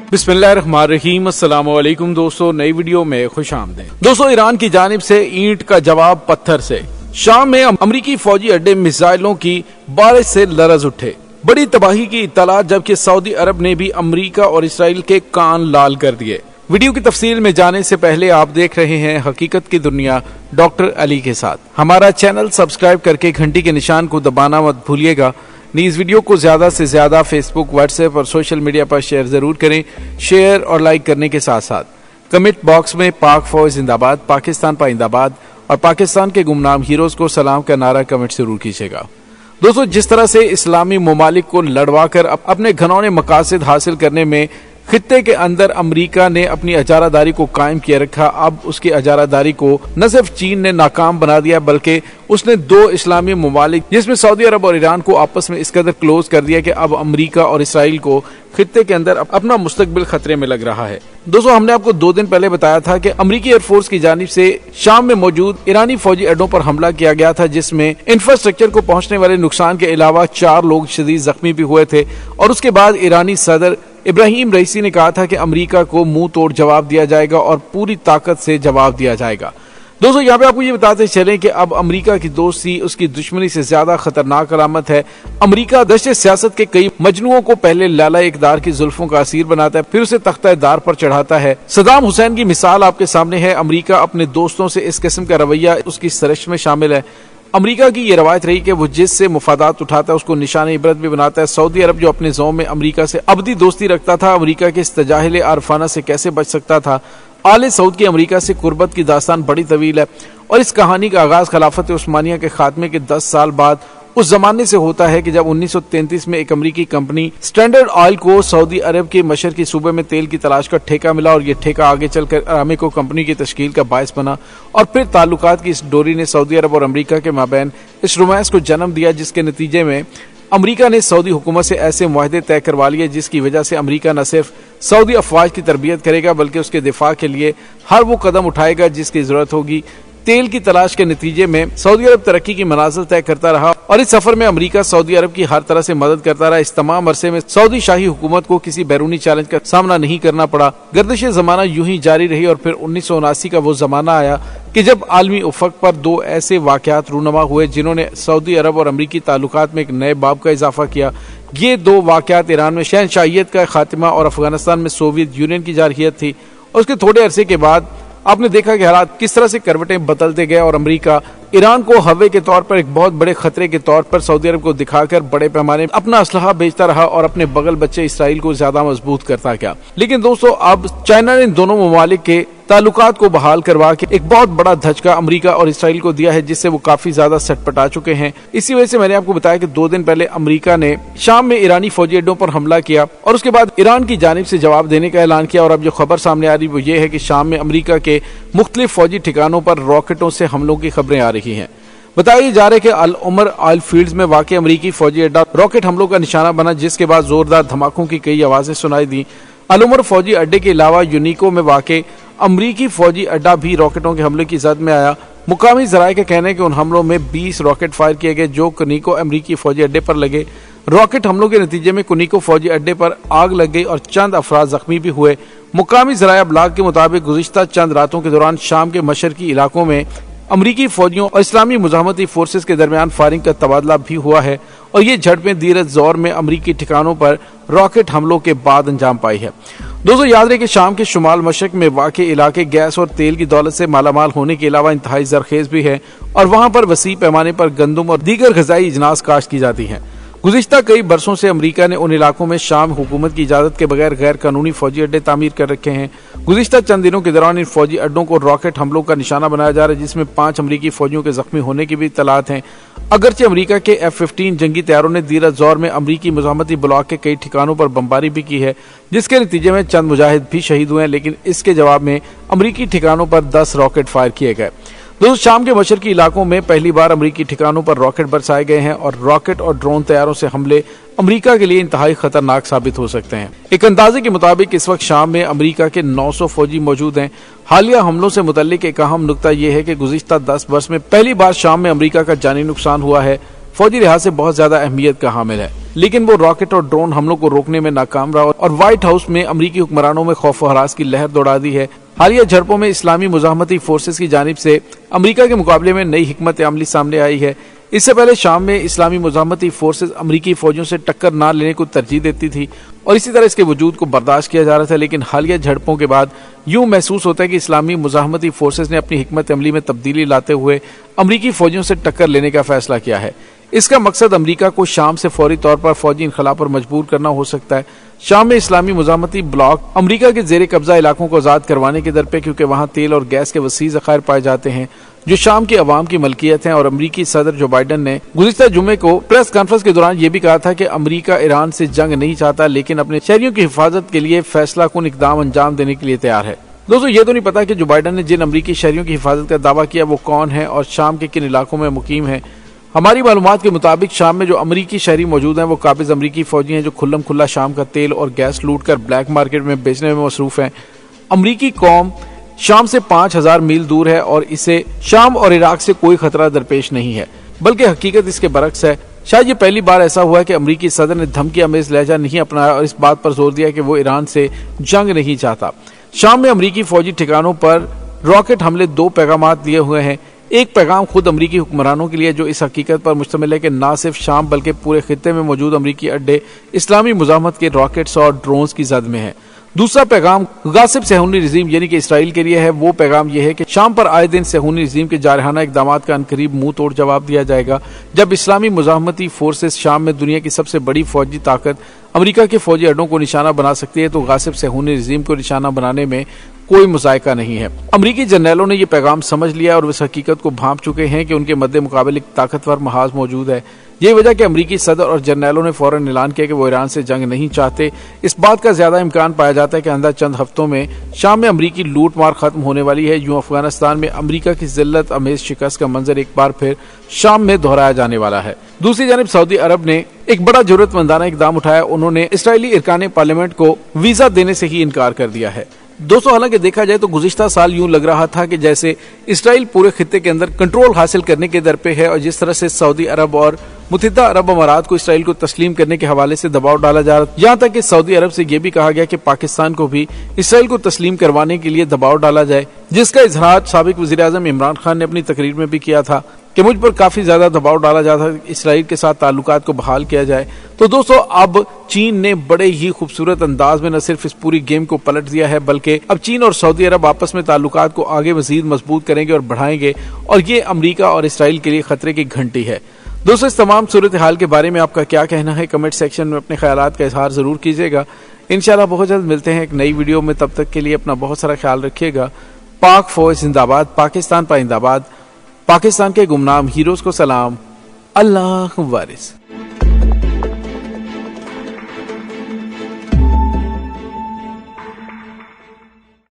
बिस्मिल्लाहिर्रहमानिर्रहीम। अस्सलाम वालेकुम दोस्तों, नई वीडियो में खुश आमदीद। दोस्तों, ईरान की जानिब से ईंट का जवाब पत्थर से। शाम में अमरीकी फौजी अड्डे मिसाइलों की बारिश से लरज उठे। बड़ी तबाही की इत्तला, जबकि सऊदी अरब ने भी अमरीका और इसराइल के कान लाल कर दिए। वीडियो की तफसील में जाने से पहले आप देख रहे हैं हकीकत की दुनिया डॉक्टर अली के साथ। हमारा चैनल सब्सक्राइब करके घंटी के निशान को दबाना मत भूलिएगा। इस वीडियो को ज्यादा से ज्यादा फेसबुक, व्हाट्सएप और सोशल मीडिया पर शेयर जरूर करें। शेयर और लाइक करने के साथ साथ कमेंट बॉक्स में पाक फौज जिंदाबाद, पाकिस्तान पाइंदाबाद और पाकिस्तान के गुमनाम हीरोज को सलाम का नारा कमेंट जरूर कीजिएगा। दोस्तों, जिस तरह से इस्लामी ममालिक को लड़वाकर अपने घनौने मकासद हासिल करने में खित्ते के अंदर अमरीका ने अपनी अजारादारी को कायम किया रखा, अब उसकी अजारादारी को न सिर्फ चीन ने नाकाम बना दिया, बल्कि उसने दो इस्लामी ममालिक जिसमें सऊदी अरब और ईरान को आपस में इस कदर क्लोज कर दिया कि अब अमरीका और इसराइल को खित्ते के अंदर अपना मुस्तकबिल खतरे में लग रहा है। दोस्तों, हमने आपको 2 दिन पहले बताया था कि अमरीकी एयरफोर्स की जानिब से शाम में मौजूद ईरानी फौजी अड्डों पर हमला किया गया था, जिसमें इंफ्रास्ट्रक्चर को पहुंचने वाले नुकसान के अलावा 4 लोग शदीद जख्मी भी हुए थे। और उसके बाद ईरानी सदर इब्राहिम रईसी ने कहा था कि अमरीका को मुंह तोड़ जवाब दिया जाएगा और पूरी ताकत से जवाब दिया जाएगा। दोस्तों, यहाँ पे आपको ये बताते चलें कि अब अमरीका की दोस्ती उसकी दुश्मनी से ज्यादा खतरनाक अलामत है। अमरीका दहशत सियासत के कई मजनुओं को पहले लाला इक़्तिदार की जुल्फों का असीर बनाता है, फिर उसे तख्ता दार पर चढ़ाता है। सदाम हुसैन की मिसाल आपके सामने है। अमरीका अपने दोस्तों से इस किस्म का रवैया उसकी सरश में शामिल है। अमरीका की ये रवायत रही कि वो जिससे मुफादात उठाता है उसको निशान इबरत भी बनाता है। सऊदी अरब जो अपने ज़ौम में अमरीका से अबदी दोस्ती रखता था, अमरीका के इस तजाहिल आरफाना से कैसे बच सकता था। आले सऊद की अमरीका से कुर्बत की दास्तान बड़ी तवील है और इस कहानी का आगाज खिलाफत उस्मानिया के खात्मे के 10 साल बाद उस जमाने से होता है कि जब 1933 में एक अमरीकी कंपनी स्टैंडर्ड ऑयल को सऊदी अरब के मशरकी सूबे में तेल की तलाश का ठेका मिला और ये ठेका आगे चलकर अरामिको कंपनी की तश्कील का बायस बना। और फिर ताल्लुकात की इस डोरी ने सऊदी अरब और अमरीका के माबैन इस रोमांस को जन्म दिया, जिसके नतीजे में अमरीका ने सऊदी हुकूमत से ऐसे मुआहदे तय करवा लिए जिसकी वजह से अमरीका न सिर्फ सऊदी अफवाज की तरबियत करेगा बल्कि उसके दिफा के लिए हर वो कदम उठाएगा जिसकी जरूरत होगी। तेल की तलाश के नतीजे में सऊदी अरब तरक्की की मनाजिल तय करता रहा और इस सफर में अमरीका सऊदी अरब की हर तरह से मदद करता रहा। इस तमाम अरसे में सऊदी शाही हुकूमत को किसी बैरूनी चैलेंज का सामना नहीं करना पड़ा। गर्दिश जमाना यूं ही जारी रही और फिर 1979 का वो जमाना आया कि जब आलमी उफक पर 2 ऐसे वाकयात रूनमा हुए जिन्होंने सऊदी अरब और अमरीकी ताल्लुकात में एक नए बाब का इजाफा किया। ये 2 वाकयात ईरान में शहनशाहियत का खात्मा और अफगानिस्तान में सोवियत यूनियन की जारहियत थी। और उसके थोड़े अरसे के बाद आपने देखा कि हालात किस तरह से करवटें बदलते गए और अमेरिका ईरान को हवे के तौर पर एक बहुत बड़े खतरे के तौर पर सऊदी अरब को दिखाकर बड़े पैमाने अपना असलहा बेचता रहा और अपने बगल बच्चे इसराइल को ज्यादा मजबूत करता गया। लेकिन दोस्तों, अब चाइना ने दोनों ममालिक के ताल्लुकात को बहाल करवा के एक बहुत बड़ा धचका अमेरिका और इसराइल को दिया है, जिससे वो काफी ज्यादा सटपटा चुके हैं। इसी वजह से मैंने आपको बताया कि 2 दिन पहले अमेरिका ने शाम में ईरानी फौजी अड्डों पर हमला किया और उसके बाद ईरान की जानिब से जवाब देने का ऐलान किया। और अब जो खबर सामने आ रही वो ये है कि शाम में अमेरिका के मुख्तलिफ फौजी ठिकानों पर रॉकेटों से हमलों की खबरें आ रही हैं। बताया जा रहा है कि अल उमर ऑयल फील्ड्स में वाक़ अमरीकी फौजी अड्डा रॉकेट हमलों का निशाना बना, जिसके बाद जोरदार धमाकों की कई आवाजें सुनाई दी। अल उमर फौजी अड्डे के अलावा यूनिको में वाक़ अमरीकी फौजी अड्डा भी रॉकेटों के हमले की जद में आया। मुकामी जराये का कहना है कि उन हमलों में 20 रॉकेट फायर किए गए जो कुनिको अमरीकी फौजी अड्डे पर लगे। रॉकेट हमलों के नतीजे में कुनिको फौजी अड्डे पर आग लग गई और चंद अफराद जख्मी भी हुए। मुकामी जराया ब्लाग के मुताबिक गुज़िश्ता चंद रातों के दौरान शाम के मशरकी इलाकों में अमरीकी फौजियों और इस्लामी मुजाहमती फोर्सेस के दरमियान फायरिंग का तबादला भी हुआ है और ये झड़पें दीरज जोर में अमरीकी ठिकानों पर रॉकेट हमलों के बाद अंजाम पाई है। दोस्तों, याद रहे कि शाम के शुमाल मशरक में वाक़े इलाके गैस और तेल की दौलत से मालामाल होने के अलावा इंतहाई जरखेज भी है और वहाँ पर वसी पैमाने पर गंदम और दीगर ग़िज़ाई अजनास काश्त की जाती हैं। गुज़िश्ता कई बरसों से अमरीका ने उन इलाकों में शाम हुकूमत की इजाज़त के बगैर गैर कानूनी फौजी अड्डे तामीर कर रखे हैं। गुज़िश्ता चंद दिनों के दौरान इन फौजी अड्डों को रॉकेट हमलों का निशाना बनाया जा रहा है, जिसमें 5 अमरीकी फौजियों के जख्मी होने की भी इत्तलात हैं। अगरचे अमरीका के F-15 जंगी तैयारों ने दीरज जोर में अमरीकी मुजाहमती ब्लॉक के कई ठिकानों पर बमबारी भी की है, जिसके नतीजे में चंद मुजाहिद भी शहीद हुए हैं। लेकिन इसके जवाब में अमरीकी ठिकानों पर 10 रॉकेट फायर किए गए। दोस्तों, शाम के मशरकी इलाकों में पहली बार अमरीकी ठिकानों पर रॉकेट बरसाए गए हैं और रॉकेट और ड्रोन तैयारों से हमले अमरीका के लिए इंतहाई खतरनाक साबित हो सकते हैं। एक अंदाजे के मुताबिक इस वक्त शाम में अमरीका के 900 फौजी मौजूद हैं। हालिया हमलों से मुतल्लिक एक अहम नुकता यह है कि गुज़िश्ता 10 वर्ष में पहली बार शाम में अमरीका का जानी नुकसान हुआ है। फौजी लिहाज से बहुत ज्यादा अहमियत का हामिल है। लेकिन वो रॉकेट और ड्रोन हमलों को रोकने में नाकाम रहा और व्हाइट हाउस में अमरीकी हुक्मरानों में खौफ और हरास की लहर दौड़ा दी है। हालिया झड़पों में इस्लामी मुजाहमती फोर्सेस की जानिब से अमरीका के मुकाबले में नई हिकमत अमली सामने आई है। इससे पहले शाम में इस्लामी मुजाहमती फोर्सेस अमरीकी फौजियों से टक्कर न लेने को तरजीह देती थी और इसी तरह इसके वजूद को बर्दाश्त किया जा रहा था, लेकिन हालिया झड़पों के बाद यूं महसूस होता है कि इस्लामी मुजाहमती फोर्सेस ने अपनी हिकमत अमली में तब्दीली लाते हुए अमरीकी फौजियों से टक्कर लेने का फैसला किया है। इसका मकसद अमरीका को शाम से फौरी तौर पर फौजी इनखला पर मजबूर करना हो सकता है। शाम में इस्लामी मुजाहमती ब्लॉक अमरीका के जेर कब्जा इलाकों को आजाद करवाने के दर पे, क्योंकि वहां तेल और गैस के वसी ज़खायर पाए जाते हैं जो शाम की अवाम की मलकियत हैं। और अमरीकी सदर जो बाइडन ने गुज़िश्ता जुम्मे को प्रेस कॉन्फ्रेंस के दौरान ये भी कहा था कि अमरीका ईरान से जंग नहीं चाहता, लेकिन अपने शहरियों की हिफाजत के लिए फैसला कुन इकदाम अंजाम देने के लिए तैयार है। दोस्तों, ये तो नहीं पता कि जो बाइडन ने जिन अमरीकी शहरियों की हिफाजत का दावा किया वो कौन है और शाम के किन इलाकों में मुकीम है। हमारी मालूमात के मुताबिक शाम में जो अमरीकी शहरी मौजूद हैं वो काबिज अमरीकी फौजी हैं जो खुल्लम खुल्ला शाम का तेल और गैस लूट कर ब्लैक मार्केट में बेचने में मसरूफ हैं। अमरीकी कौम शाम से 5000 मील दूर है और इसे शाम और इराक से कोई खतरा दरपेश नहीं है, बल्कि हकीकत इसके बरक्स है। शायद ये पहली बार ऐसा हुआ है कि अमरीकी सदर ने धमकी आमेज लहजा नहीं अपनाया और इस बात पर जोर दिया कि वो ईरान से जंग नहीं चाहता। शाम में अमरीकी फौजी ठिकानों पर रॉकेट हमले 2 पैगामात दिए हुए हैं। एक पैगाम खुद अमरीकी हुक्मरानों के लिए जो इस हकीकत पर मुश्तमिल है कि ना सिर्फ शाम बल्कि पूरे खित्ते में मौजूद अमरीकी अड्डे इस्लामी मुजाहमत के रॉकेट्स और ड्रोन्स की जद में है। दूसरा पैगाम गासिब सहूनी रजीम यानी कि इसराइल के लिए है। वो पैगाम यह है कि शाम पर आए दिन सहूनी रजीम के जारहाना इकदामात का अनकरीब मुंह तोड़ जवाब दिया जाएगा। जब इस्लामी मुजाहमती फोर्सेस शाम में दुनिया की सबसे बड़ी फौजी ताकत अमरीका के फौजी अड्डों को निशाना बना सकती है, तो गासिब सहूनी रजीम को निशाना बनाने में कोई मुजायका नहीं है। अमरीकी जनरलों ने यह पैगाम समझ लिया और इस हकीकत को भांप चुके हैं कि उनके मद्दे मुकाबले एक ताकतवर महाज मौजूद है। यही वजह कि अमरीकी सदर और जनरलों ने फौरन ऐलान किया कि वो ईरान से जंग नहीं चाहते। इस बात का ज्यादा इम्कान पाया जाता है कि आइंदा चंद हफ्तों में शाम में अमरीकी लूट मार खत्म होने वाली है। यूं अफगानिस्तान में अमरीका की जिल्लत अमेज शिकस्त का मंजर एक बार फिर शाम में दोहराया जाने वाला है। दूसरी जानिब सऊदी अरब ने एक बड़ा जरूरतमंदाना इकदाम उठाया। उन्होंने इस्राएली इरकान पार्लियामेंट को वीजा देने से ही इनकार कर दिया है। दोस्तों, हालांकि देखा जाए तो गुज़िश्ता साल यूं लग रहा था कि जैसे इसराइल पूरे खित्ते के अंदर कंट्रोल हासिल करने के दर पे है और जिस तरह से सऊदी अरब और मुत्तहिदा अरब अमारात को इसराइल को तस्लीम करने के हवाले से दबाव डाला जा रहा, यहाँ तक कि सऊदी अरब से यह भी कहा गया कि पाकिस्तान को भी इसराइल को तस्लीम करवाने के लिए दबाव डाला जाए, जिसका इजहार साबिक वज़ीर-ए-आज़म इमरान खान ने अपनी तकरीर में भी किया था कि मुझ पर काफी ज्यादा दबाव डाला जाता है इसराइल के साथ ताल्लुकात को बहाल किया जाए। तो दोस्तों, अब चीन ने बड़े ही खूबसूरत अंदाज में न सिर्फ इस पूरी गेम को पलट दिया है, बल्कि अब चीन और सऊदी अरब आपस में ताल्लुकात को आगे मजीद मजबूत करेंगे और बढ़ाएंगे और ये अमरीका और इसराइल के लिए खतरे की घंटी है। दोस्तों, इस तमाम सूरत हाल के बारे में आपका क्या कहना है, कमेंट सेक्शन में अपने ख्यालात का इजहार जरूर कीजिएगा। इंशाल्लाह बहुत जल्द मिलते हैं एक नई वीडियो में। तब तक के लिए अपना बहुत सारा ख्याल रखिएगा। पाक फौज जिंदाबाद, पाकिस्तान पाइंदाबाद, पाकिस्तान के गुमनाम हीरोज को सलाम, अल्लाह वारिस।